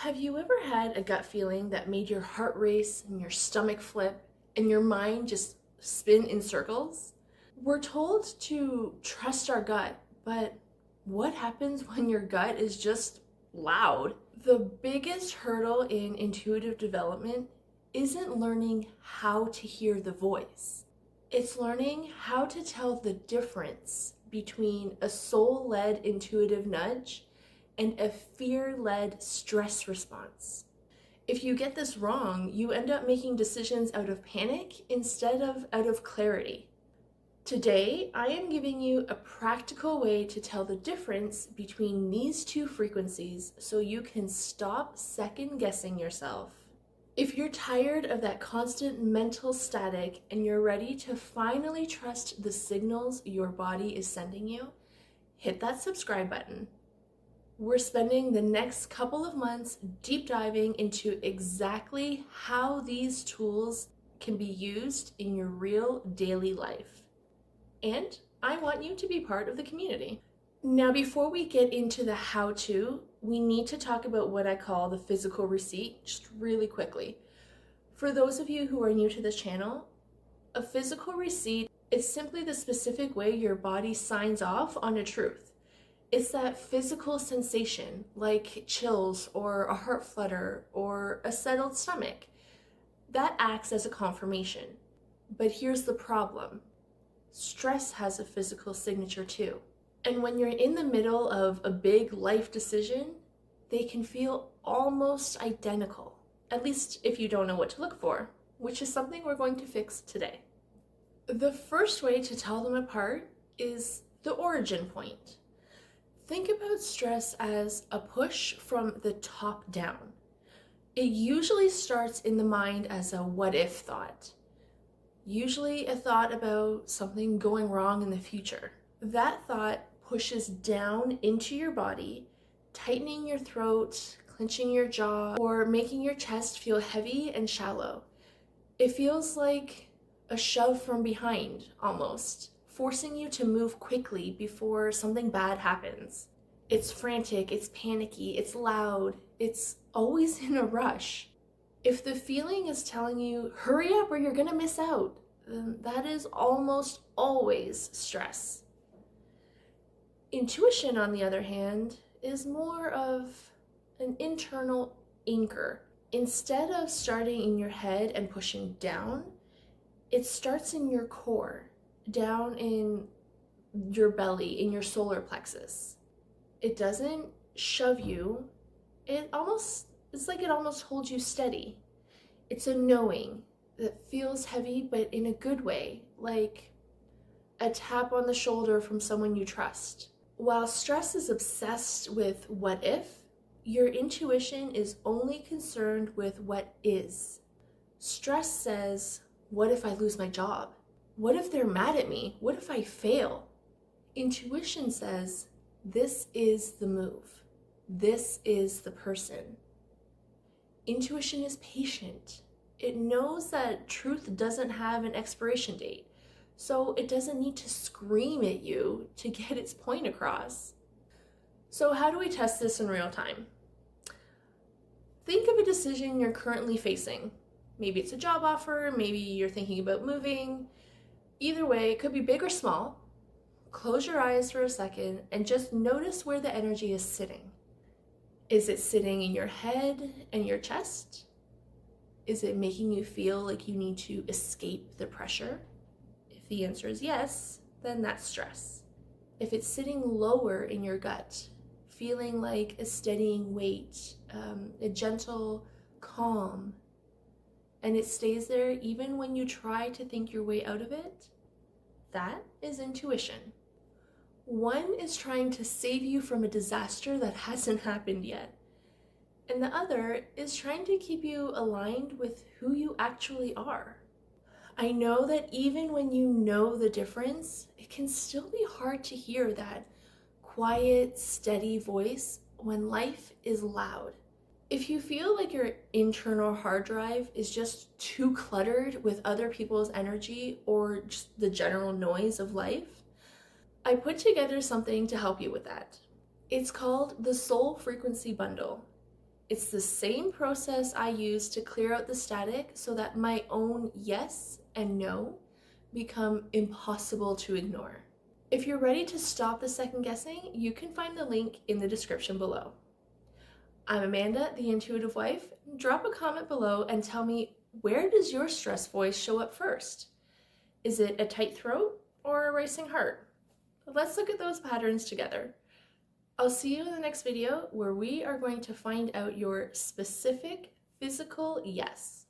Have you ever had a gut feeling that made your heart race and your stomach flip and your mind just spin in circles? We're told to trust our gut, but what happens when your gut is just loud? The biggest hurdle in intuitive development isn't learning how to hear the voice. It's learning how to tell the difference between a soul-led intuitive nudge and a fear-led stress response. If you get this wrong, you end up making decisions out of panic instead of out of clarity. Today, I am giving you a practical way to tell the difference between these two frequencies so you can stop second-guessing yourself. If you're tired of that constant mental static and you're ready to finally trust the signals your body is sending you, hit that subscribe button. We're spending the next couple of months deep diving into exactly how these tools can be used in your real daily life. And I want you to be part of the community. Now, before we get into the how-to, we need to talk about what I call the physical receipt, just really quickly. For those of you who are new to this channel, a physical receipt is simply the specific way your body signs off on a truth. It's that physical sensation, like chills or a heart flutter or a settled stomach, that acts as a confirmation. But here's the problem. Stress has a physical signature too. And when you're in the middle of a big life decision, they can feel almost identical, at least if you don't know what to look for, which is something we're going to fix today. The first way to tell them apart is the origin point. Think about stress as a push from the top down. It usually starts in the mind as a what if thought, usually a thought about something going wrong in the future. That thought pushes down into your body, tightening your throat, clenching your jaw, or making your chest feel heavy and shallow. It feels like a shove from behind, almost, forcing you to move quickly before something bad happens. It's frantic, it's panicky, it's loud, it's always in a rush. If the feeling is telling you, hurry up or you're gonna miss out, then that is almost always stress. Intuition, on the other hand, is more of an internal anchor. Instead of starting in your head and pushing down, it starts in your core, down in your belly, in your solar plexus. It doesn't shove you. It's like it almost holds you steady. It's a knowing that feels heavy, but in a good way, like a tap on the shoulder from someone you trust. While stress is obsessed with what if, your intuition is only concerned with what is. Stress says, what if I lose my job? What if they're mad at me? What if I fail? Intuition says, this is the move. This is the person. Intuition is patient. It knows that truth doesn't have an expiration date, so it doesn't need to scream at you to get its point across. So how do we test this in real time? Think of a decision you're currently facing. Maybe it's a job offer, maybe you're thinking about moving. Either way, it could be big or small. Close your eyes for a second and just notice where the energy is sitting. Is it sitting in your head and your chest? Is it making you feel like you need to escape the pressure? If the answer is yes, then that's stress. If it's sitting lower in your gut, feeling like a steadying weight, a gentle calm, and it stays there even when you try to think your way out of it, that is intuition. One is trying to save you from a disaster that hasn't happened yet, and the other is trying to keep you aligned with who you actually are. I know that even when you know the difference, it can still be hard to hear that quiet, steady voice when life is loud. If you feel like your internal hard drive is just too cluttered with other people's energy or just the general noise of life, I put together something to help you with that. It's called the Soul Frequency Bundle. It's the same process I use to clear out the static so that my own yes and no become impossible to ignore. If you're ready to stop the second guessing, you can find the link in the description below. I'm Amanda, the Intuitive Wife. Drop a comment below and tell me, where does your stress voice show up first? Is it a tight throat or a racing heart? Let's look at those patterns together. I'll see you in the next video where we are going to find out your specific physical yes.